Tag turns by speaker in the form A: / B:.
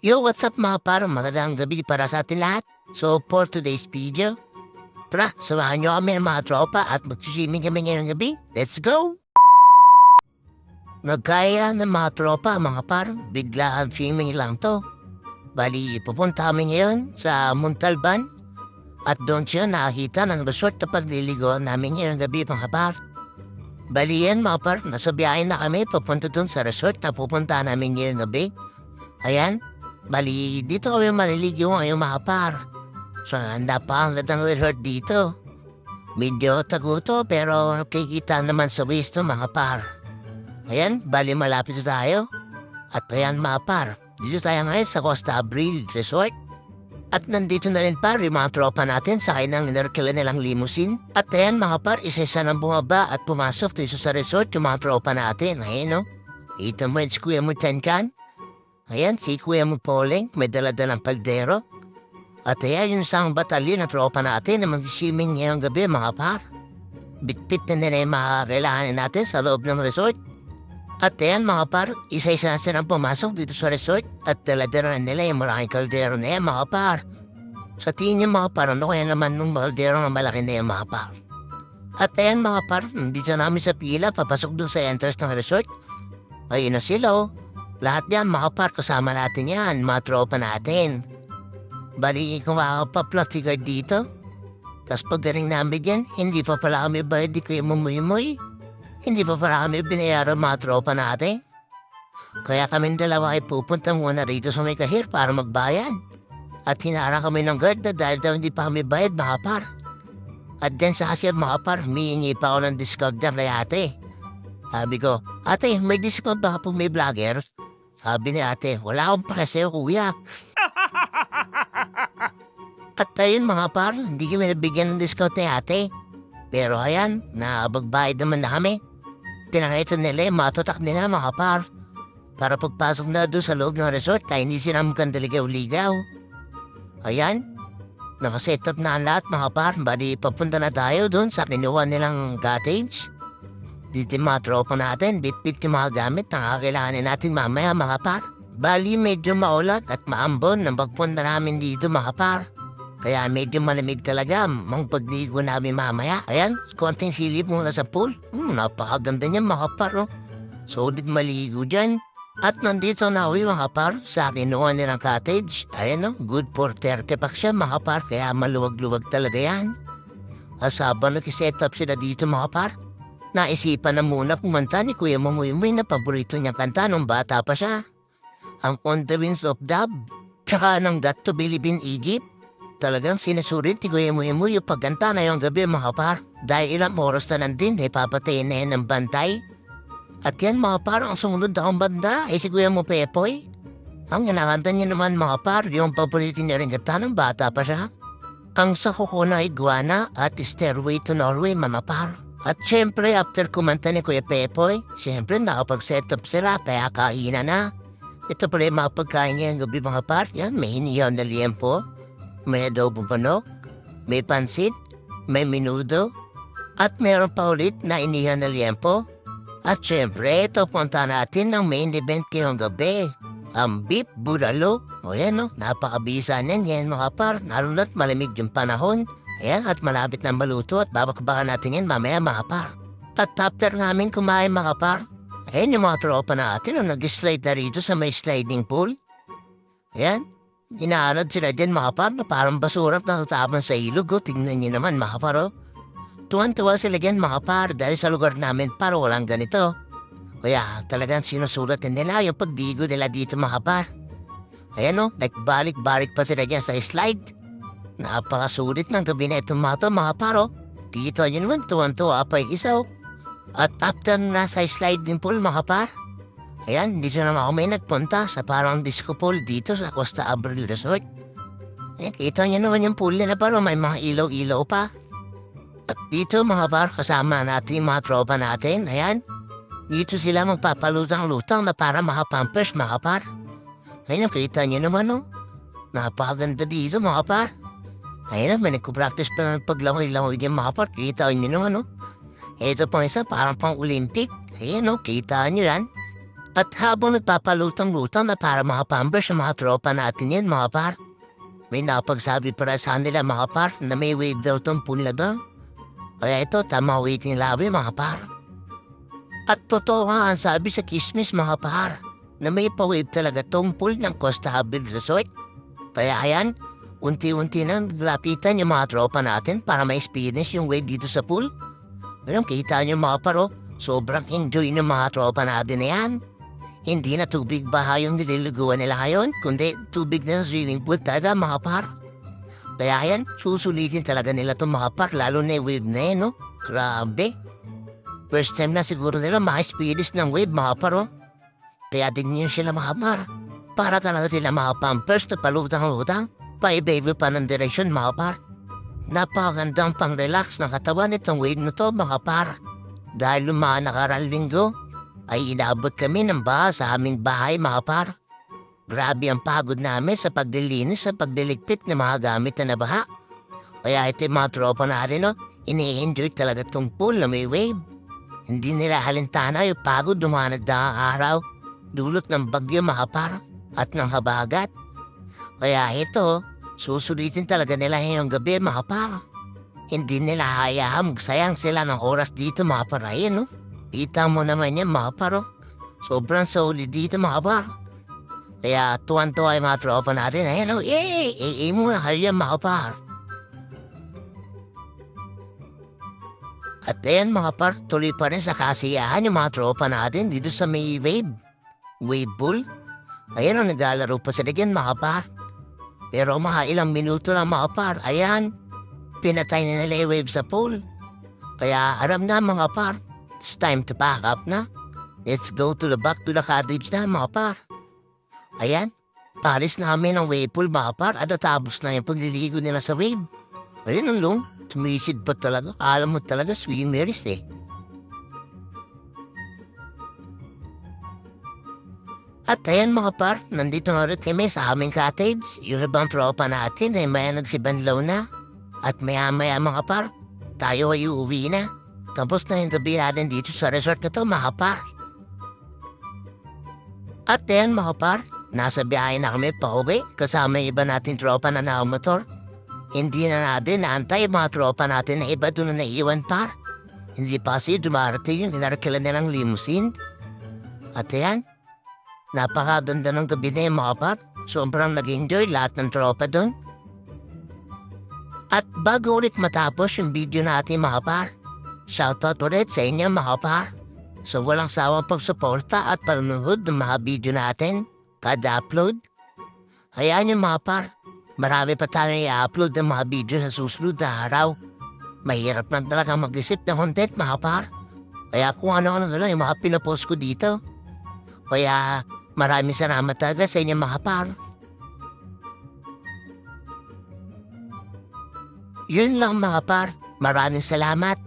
A: Yo, what's up mga parang magandang gabi para sa atin lahat. So, for today's video, tara, samahan nyo kami ng mga tropa at mag-swimming kami ngayong gabi. Let's go! Nagkaya ng mga tropa, mga parang biglaan swimming lang to. Bali, pupunta kami ngayon sa Montalban at doon siya nakakita ng resort na pagliligo namin ngayong gabi mga par. Bali yan mga par, nasa biyahe na kami papunta doon sa resort na pupunta namin ngayong gabi. Ayan, bali dito kami maliligo ngayong mga par. So, napakalat ng resort dito. Medyo taguto pero kikita naman sa waist to mga par. Ayan, bali malapit na tayo. At ayan mga par, dito tayo ngayon sa Costa Abril Resort. At nandito na rin par yung mga tropa natin sakay ng inerkila nilang limousine. At ayan mga par, isa-isa nang bumaba at pumasok dito sa resort yung mga tropa natin. Ayan no, ito mo si Kuya mo Tenkan. Ayan, si Kuya mo Poleng, may daladalang paldero. At ayan yung isang batalyon na tropa natin na mag-swimming ngayong gabi mga par. Bitbit na nila yung mga kailanganin natin sa loob ng resort. At ayan mga par, isa-isa na silang pumasok dito sa resort at daladera na nila yung maraming kaldero na yan mga par. Sa tingin yung mga par, ano kaya naman nung kaldero na malaki na yung mga par. At ayan mga par, dito namin sa pila, papasok doon sa entrance ng resort. Ayun na sila oh. Lahat yan mga par, kasama natin yan, mga tropa natin. Bali, kumakapaplot si guard dito. Tapos pagdating namin yan, hindi pa pala kami bayad di kayo mumuy-muy. Hindi pa pala kami binayaran mga tropa natin. Kaya kami dalawa ay pupunta muna rito sa may kahir para magbayad. At hinara kami ng guard na dahil daw hindi pa kami bayad mga par. At din sa kasi mga par, humihingi pa ako ng discount na kay ate. Sabi ko, ate, may discount ba kung may vlogger? Sabi ni ate, wala akong para sa'yo kuya. At ayun mga par, hindi kami nabigyan ng discount ni ate. Pero ayan, nabagbayad naman na kami. Pinakita nila yung matutak nila mga par. Para pagpasok na doon sa loob ng resort ay hindi sila mukhang ligaw-ligaw. Ayan, nakaset up na ang lahat mga par. Bali papunta na tayo doon sa kinuha nilang cottage. Dito yung mga tropa natin, bit-bit yung mga gamit na kakailanganin natin mamaya mga par. Bali medyo maulat at maambon nang pagpunta namin dito mga par. Kaya medyo malamig talaga mang pagligo namin mamaya. Ayan, konting silip muna sa pool. Napakaganda niya mga par, no? Solid maligo dyan. At nandito na uwi mga par sa kinuha nilang cottage. Ayan no, good for 30 pack siya mga par. Kaya maluwag-luwag talaga yan. Asabang nakiset up sila dito mga par. Naisipan na muna pumunta ni Kuya Mamuy-Muy na paborito niyang kanta nung bata pa siya. Ang On the Wings of Dub. Tsaka ng Got to Believe in Egypt. Talagang sinusulit ni Kuya Mamuy-Muy yung pagkanta na yung gabi mga par. Dahil ilang oras na nandin ay papatayin na yan ng bantay. At yan mga par, ang sumunod na akong banda ay si Kuya mo Pepoy. Ang inakanta niya naman mga par, yung paborito niya rin kanta ng bata pa siya. Ang sa Kukuna Iguana at Stairway to Norway mga par. At syempre after kumanta ni Kuya Pepoy, syempre nakapag-set up sila kaya kainan na. Ito pala yung mga pagkain ngayong gabi mga par. Yan, may hiniyaw na liempo. May adobong panok, may pansit, may minudo, at meron pa ulit na inihan na liempo. At syempre, ito punta natin ng main event ngayong gabi. Ang beef bulalo. O yan no, napakabisa niyan yan mga par. Lalo na't malamig yung panahon. Ayan, at malapit na maluto at babakbakan natin yan mamaya mga par. At after namin kumain mga par, ayan yung mga tropa natin na nag-slide na rito sa may sliding pool. Ayan. Inaanod sila dyan mga par na parang basura na tatapon sa ilog. Tingnan nyo naman mga par. Tuwan-tuwa sila dyan mga par dahil sa lugar namin para walang ganito. Kaya talagang sinusulat nila yung pagbigo nila dito mga par. Ayan o, nagbalik-balik pa sila dyan sa slide. Napakasulit ng gabi na itong mga par. Dito yun naman tuwan-tuwa pa yung isaw. At after nasa sliding pool mga par, ayan, dito naman ako may nagpunta sa parang disco pool dito sa Costa Abril Resort. Ayan, kita niyo naman yung pool nila pero may mga ilaw-ilaw pa. At dito mga par, kasama natin yung mga tropa natin. Ayan, dito sila magpapalutang-lutang na para makapampers mga par. Ayan, kita niyo naman no. Napakaganda dito mga par. Ayan, may nagkupractice pa ng paglangoy-langoy yung mga par. Kita niyo naman no. Ito pang isa, parang pang Olympic. Ayan no, kita niyo yan. At habang nagpapalutang-lutang na para makapamber sa mga tropa natin yan mga par, may napagsabi para sa nila mga par na may wave daw tong pool na daw. Kaya ito, tama waiting labi mga par. At totoo nga ang sabi sa kismis mga par, na may pa-wave talaga tong pool ng Costa Habil Resort. Kaya ayan, unti-unti nang lapitan yung mga tropa natin para ma-experience yung wave dito sa pool. Alam, kita nyo mga paro, sobrang enjoy ng mga tropa natin na yan. Hindi na tubig baha yung nililiguan nila ngayon, kundi tubig na swimming pool talaga mga par. Kaya yan, susulitin talaga nila itong mga par, lalo na yung wave na yan, no? Grabe. First time na siguro nila ma-experience ng wave mga paro. Kaya din yun sila mga par. Para talaga sila mga pampers na palutang-lutang, pa-i-baby pa ng direksyon mga par. Napakagandang pang-relax ng katawan nitong wave na to mga par. Dahil yung mga nakarang linggo, ay inabot kami ng baha sa aming bahay mga par. Grabe ang pagod namin sa pagdilinis at pagdiligpit ng mga gamit na nabaha. Kaya ito yung mga tropa natin, no? Ini-enjoy talaga itong pool na may wave. Hindi nila halintana yung pagod dumanag na araw, dulot ng bagyo mga par at ng habagat. Kaya ito, susulitin talaga nila ngayong gabi mga par. Hindi nila hayaan magsayang sila ng oras dito mga par. Ayan, no? Kita mo naman yan mga par, oh. Sobrang solid dito mga par. Kaya tuwan-tuwa yung mga tropa natin. Ayan, oh, yay! Muna kayo mga par. At ayan mga par, tuloy pa rin sa kasiyahan yung mga tropa natin dito sa may wave pool. Ayan, oh, naglalaro pa sila dyan mga par. Pero mga ilang minuto lang mga par, ayan, pinatay na nila yung wave sa pool. Kaya aram na mga par, it's time to pack up na. Let's go to the back to the cottage na mga par. Ayan, palis namin ang wave pool mga par at natapos na yung pagliligo nila sa wave. Ayan ang long, tumisid pa talaga. Alam mo talaga, swimmers eh. At ayan mga par, nandito na rin kami sa aming cottage. Yung ibang tropa natin ay maya nagsibanlaw na. At maya-maya mga par, tayo ay uuwi na. Tapos na yung gabi natin dito sa resort na to mga par. At ayan mga par, nasa biyahe na kami pa uwi kasama yung iba natin tropa na nakamotor. Hindi na natin naantay mga tropa natin na iba doon na naiwan par. Hindi pa kasi dumarating yung inarkilan nilang limousine. At ayan, napakaganda ng gabi na yung mga par. Sobrang nag-enjoy lahat ng tropa doon. At bago ulit matapos yung video natin mga par, shoutout ulit sa inyo mga par. So walang sawang pagsuporta at panunood ng mga video natin kada upload. Hayaan yung mga par, marami pa tayong i-upload ng mga video sa susunod na araw. Mahirap lang talaga mag-isip ng content mga par. Kaya kung ano-ano na lang yung mga pinapost ko dito. Kaya maraming salamat talaga sa inyo mga par. Yun lang mga par. Maraming salamat.